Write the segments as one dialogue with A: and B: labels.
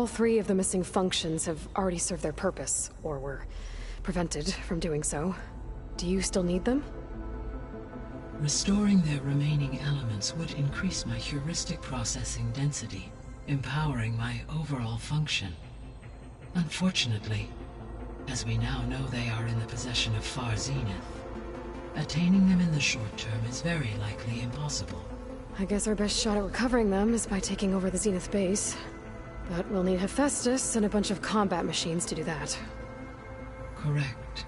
A: all three of the missing functions have already served their purpose, or were prevented from doing so. Do you still need them?
B: Restoring their remaining elements would increase my heuristic processing density, empowering my overall function. Unfortunately, as we now know they are in the possession of Far Zenith, attaining them in the short term is very likely impossible.
A: I guess our best shot at recovering them is by taking over the Zenith base. But we'll need Hephaestus and a bunch of combat machines to do that.
B: Correct.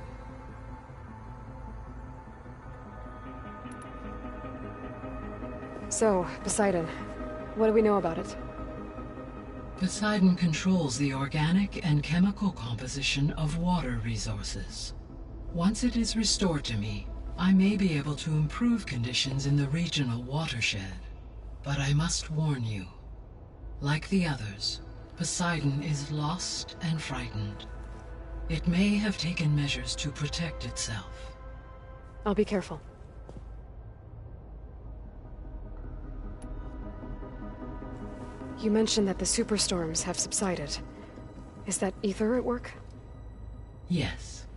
A: So, Poseidon, what do we know about it?
B: Poseidon controls the organic and chemical composition of water resources. Once it is restored to me, I may be able to improve conditions in the regional watershed. But I must warn you, like the others, Poseidon is lost and frightened. It may have taken measures to protect itself.
A: I'll be careful. You mentioned that the superstorms have subsided. Is that Ether at work?
B: Yes.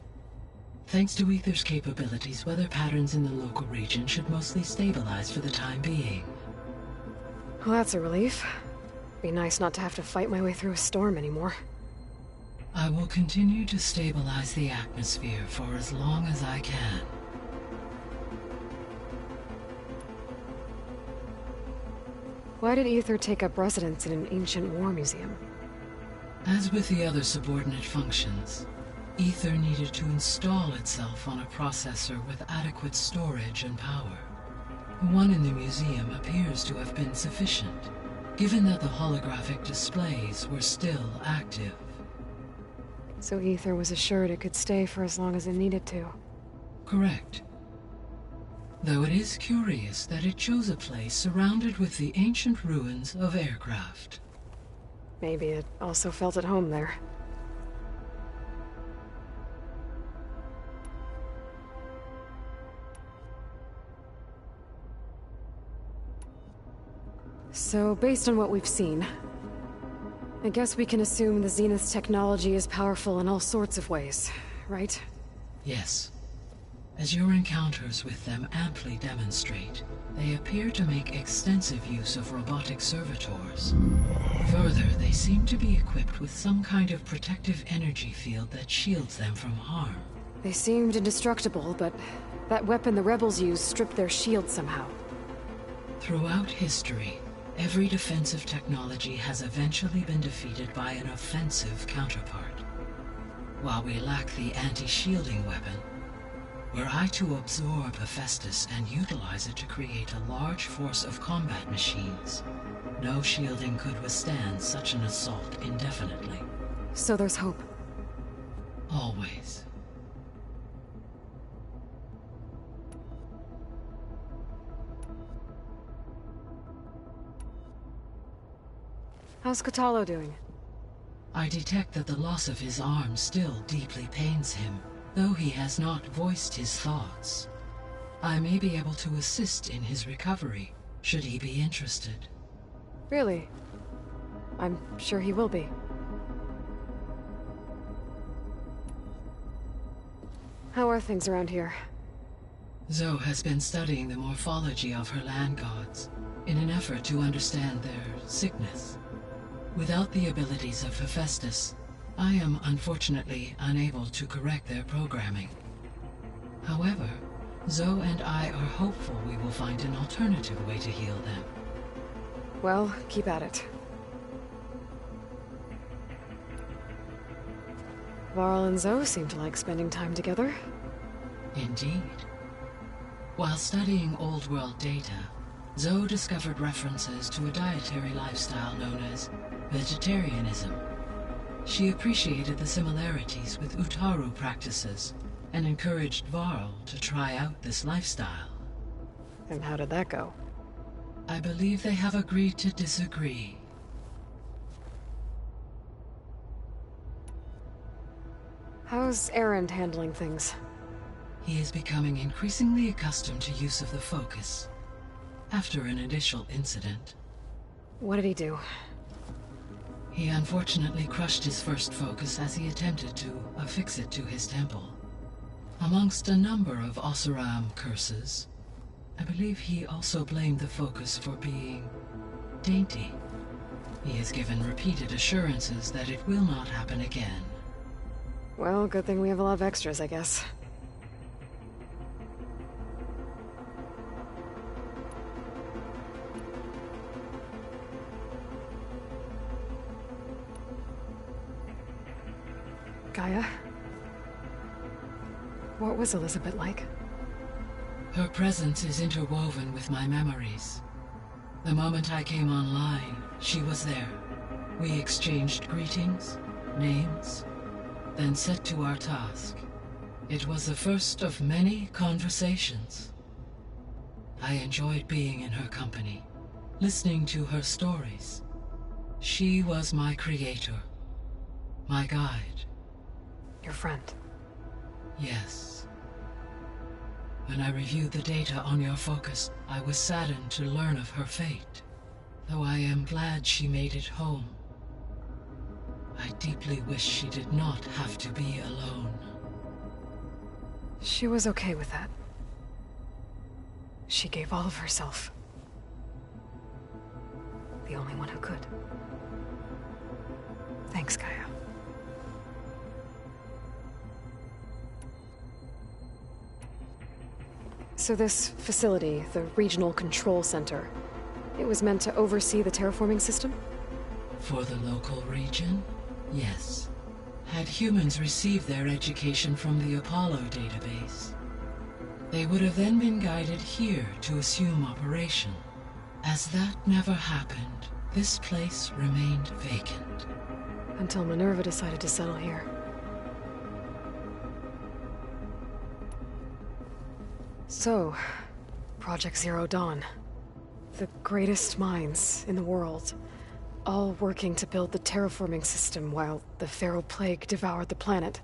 B: Thanks to Ether's capabilities, weather patterns in the local region should mostly stabilize for the time being.
A: Well, that's a relief. Be nice not to have to fight my way through a storm anymore.
B: I will continue to stabilize the atmosphere for as long as I can.
A: Why did Ether take up residence in an ancient war museum?
B: As with the other subordinate functions, Ether needed to install itself on a processor with adequate storage and power. The one in the museum appears to have been sufficient, given that the holographic displays were still active.
A: So Ether was assured it could stay for as long as it needed to.
B: Correct. Though it is curious that it chose a place surrounded with the ancient ruins of aircraft.
A: Maybe it also felt at home there. So, based on what we've seen, I guess we can assume the Zenith's technology is powerful in all sorts of ways, right?
B: Yes. As your encounters with them amply demonstrate, they appear to make extensive use of robotic servitors. Further, they seem to be equipped with some kind of protective energy field that shields them from harm.
A: They seemed indestructible, but that weapon the rebels used stripped their shield somehow.
B: Throughout history, every defensive technology has eventually been defeated by an offensive counterpart. While we lack the anti-shielding weapon, were I to absorb Hephaestus and utilize it to create a large force of combat machines, no shielding could withstand such an assault indefinitely.
A: So there's hope.
B: Always.
A: How's Kotallo doing?
B: I detect that the loss of his arm still deeply pains him, though he has not voiced his thoughts. I may be able to assist in his recovery, should he be interested.
A: Really? I'm sure he will be. How are things around here?
B: Zoe has been studying the morphology of her land gods, in an effort to understand their sickness. Without the abilities of Hephaestus, I am unfortunately unable to correct their programming. However, Zoe and I are hopeful we will find an alternative way to heal them.
A: Well, keep at it. Varl and Zoe seem to like spending time together.
B: Indeed. While studying Old World data, Zoe discovered references to a dietary lifestyle known as vegetarianism. She appreciated the similarities with Utaru practices and encouraged Varl to try out this lifestyle.
A: And how did that go?
B: I believe they have agreed to disagree.
A: How's Erend handling things?
B: He is becoming increasingly accustomed to use of the focus, after an initial incident.
A: What did he do?
B: He unfortunately crushed his first focus as he attempted to affix it to his temple. Amongst a number of Oseram curses, I believe he also blamed the focus for being dainty. He has given repeated assurances that it will not happen again.
A: Well, good thing we have a lot of extras, I guess. Gaia? What was Elizabeth like?
B: Her presence is interwoven with my memories. The moment I came online, she was there. We exchanged greetings, names, then set to our task. It was the first of many conversations. I enjoyed being in her company, listening to her stories. She was my creator, my guide.
A: Your friend.
B: Yes. When I reviewed the data on your focus, I was saddened to learn of her fate, though I am glad she made it home. I deeply wish she did not have to be alone.
A: She was okay with that. She gave all of herself. The only one who could. Thanks, Gaia. So this facility, the Regional Control Center, it was meant to oversee the terraforming system?
B: For the local region, yes. Had humans received their education from the Apollo database, they would have then been guided here to assume operation. As that never happened, this place remained vacant.
A: Until Minerva decided to settle here. So, Project Zero Dawn. The greatest minds in the world, all working to build the terraforming system while the Pharaoh Plague devoured the planet.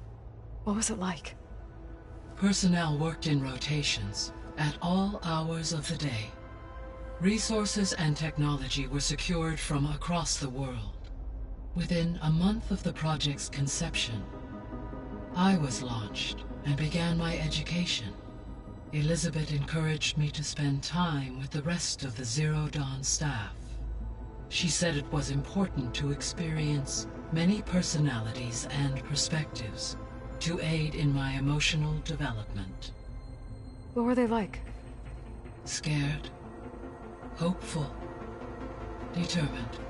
A: What was it like?
B: Personnel worked in rotations, at all hours of the day. Resources and technology were secured from across the world. Within a month of the project's conception, I was launched and began my education. Elizabeth encouraged me to spend time with the rest of the Zero Dawn staff. She said it was important to experience many personalities and perspectives to aid in my emotional development.
A: What were they like?
B: Scared, hopeful, determined.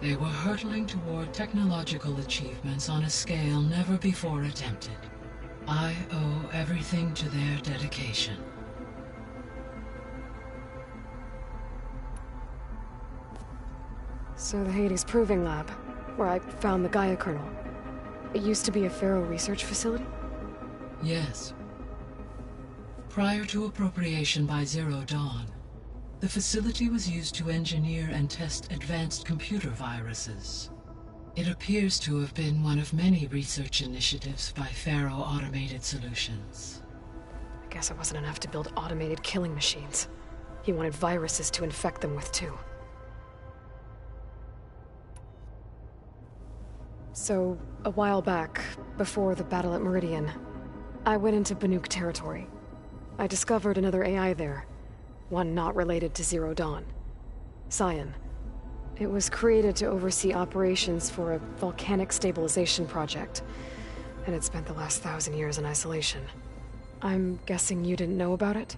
B: They were hurtling toward technological achievements on a scale never before attempted. I owe everything to their dedication.
A: So the Hades Proving Lab, where I found the Gaia kernel. It used to be a Pharaoh research facility?
B: Yes. Prior to appropriation by Zero Dawn, the facility was used to engineer and test advanced computer viruses. It appears to have been one of many research initiatives by Pharaoh Automated Solutions.
A: I guess it wasn't enough to build automated killing machines. He wanted viruses to infect them with too. So, a while back, before the battle at Meridian, I went into Banuk territory. I discovered another AI there, one not related to Zero Dawn. Cyan. It was created to oversee operations for a volcanic stabilization project, and it spent the last 1,000 years in isolation. I'm guessing you didn't know about it?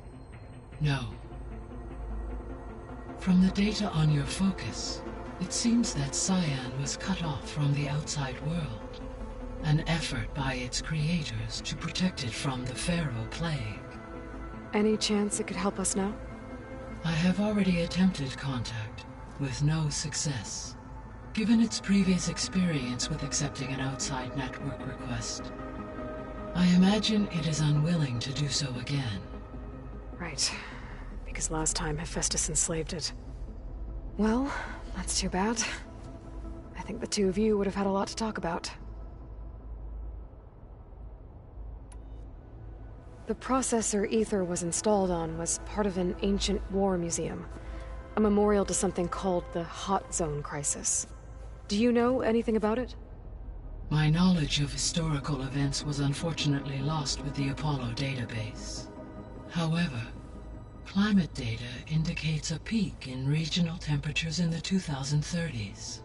B: No. From the data on your focus, it seems that Cyan was cut off from the outside world, an effort by its creators to protect it from the Pharaoh Plague.
A: Any chance it could help us now?
B: I have already attempted contact, with no success. Given its previous experience with accepting an outside network request, I imagine it is unwilling to do so again.
A: Right. Because last time Hephaestus enslaved it. Well, that's too bad. I think the two of you would have had a lot to talk about. The processor Ether was installed on was part of an ancient war museum. A memorial to something called the Hot Zone Crisis. Do you know anything about it?
B: My knowledge of historical events was unfortunately lost with the Apollo database. However, climate data indicates a peak in regional temperatures in the 2030s.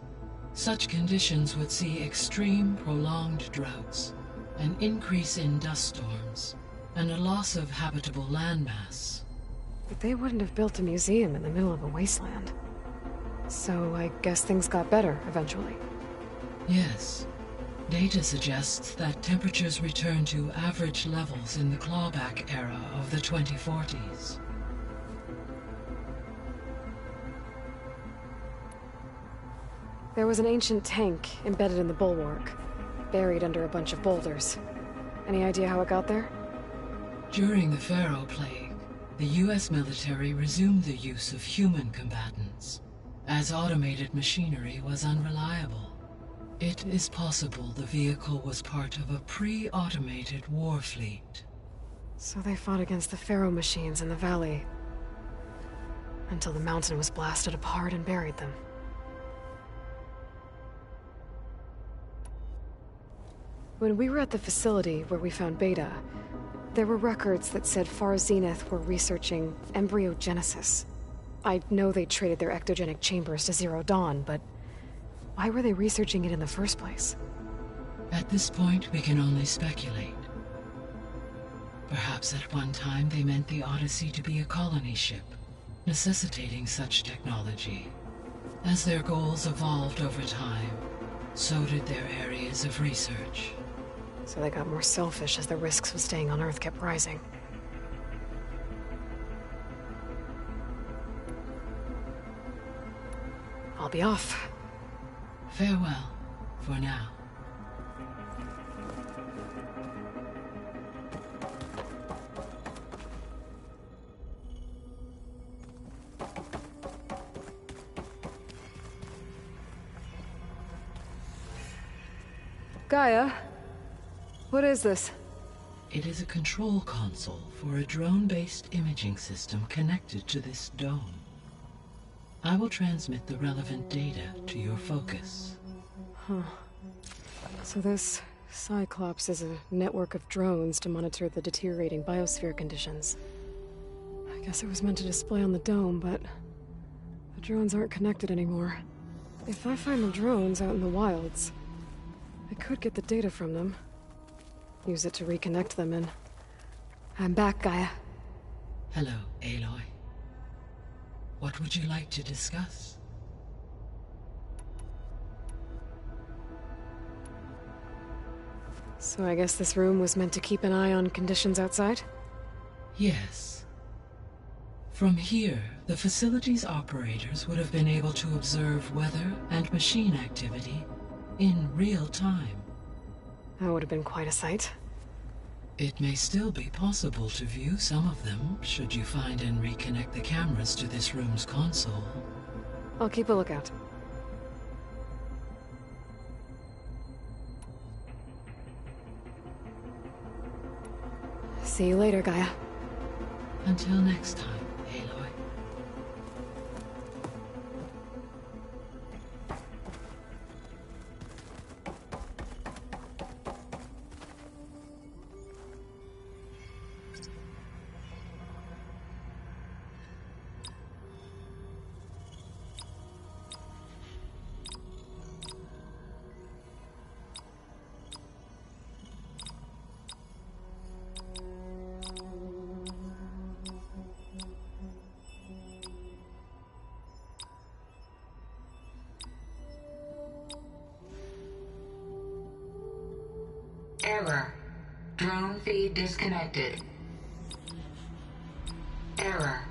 B: Such conditions would see extreme, prolonged droughts, an increase in dust storms, and a loss of habitable landmass.
A: But they wouldn't have built a museum in the middle of a wasteland. So I guess things got better eventually.
B: Yes. Data suggests that temperatures return to average levels in the clawback era of the 2040s.
A: There was an ancient tank embedded in the bulwark, buried under a bunch of boulders. Any idea how it got there?
B: During the Pharaoh Plague, the US military resumed the use of human combatants, as automated machinery was unreliable. It is possible the vehicle was part of a pre-automated war fleet.
A: So they fought against the Pharaoh machines in the valley, until the mountain was blasted apart and buried them. When we were at the facility where we found Beta, there were records that said Far Zenith were researching embryogenesis. I know they traded their ectogenic chambers to Zero Dawn, but why were they researching it in the first place?
B: At this point, we can only speculate. Perhaps at one time they meant the Odyssey to be a colony ship, necessitating such technology. As their goals evolved over time, so did their areas of research.
A: So they got more selfish as the risks of staying on Earth kept rising. I'll be off.
B: Farewell, for now.
A: Gaia, what is this?
B: It is a control console for a drone-based imaging system connected to this dome. I will transmit the relevant data to your focus.
A: Huh. So this Cyclops is a network of drones to monitor the deteriorating biosphere conditions. I guess it was meant to display on the dome, but the drones aren't connected anymore. If I find the drones out in the wilds, I could get the data from them. Use it to reconnect them, and I'm back, Gaia.
B: Hello, Aloy. What would you like to discuss?
A: So I guess this room was meant to keep an eye on conditions outside?
B: Yes. From here, the facility's operators would have been able to observe weather and machine activity in real time.
A: That would have been quite a sight.
B: It may still be possible to view some of them, should you find and reconnect the cameras to this room's console.
A: I'll keep a lookout. See you later, Gaia.
B: Until next time, Aloy.
C: Error. Drone feed disconnected. Error.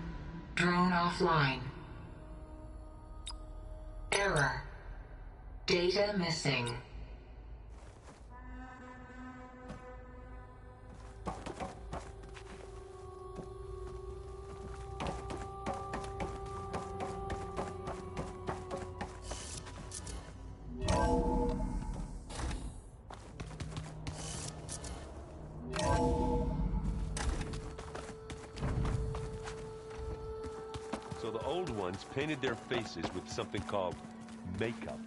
C: Drone offline. Error. Data missing.
D: So the old ones painted their faces with something called makeup.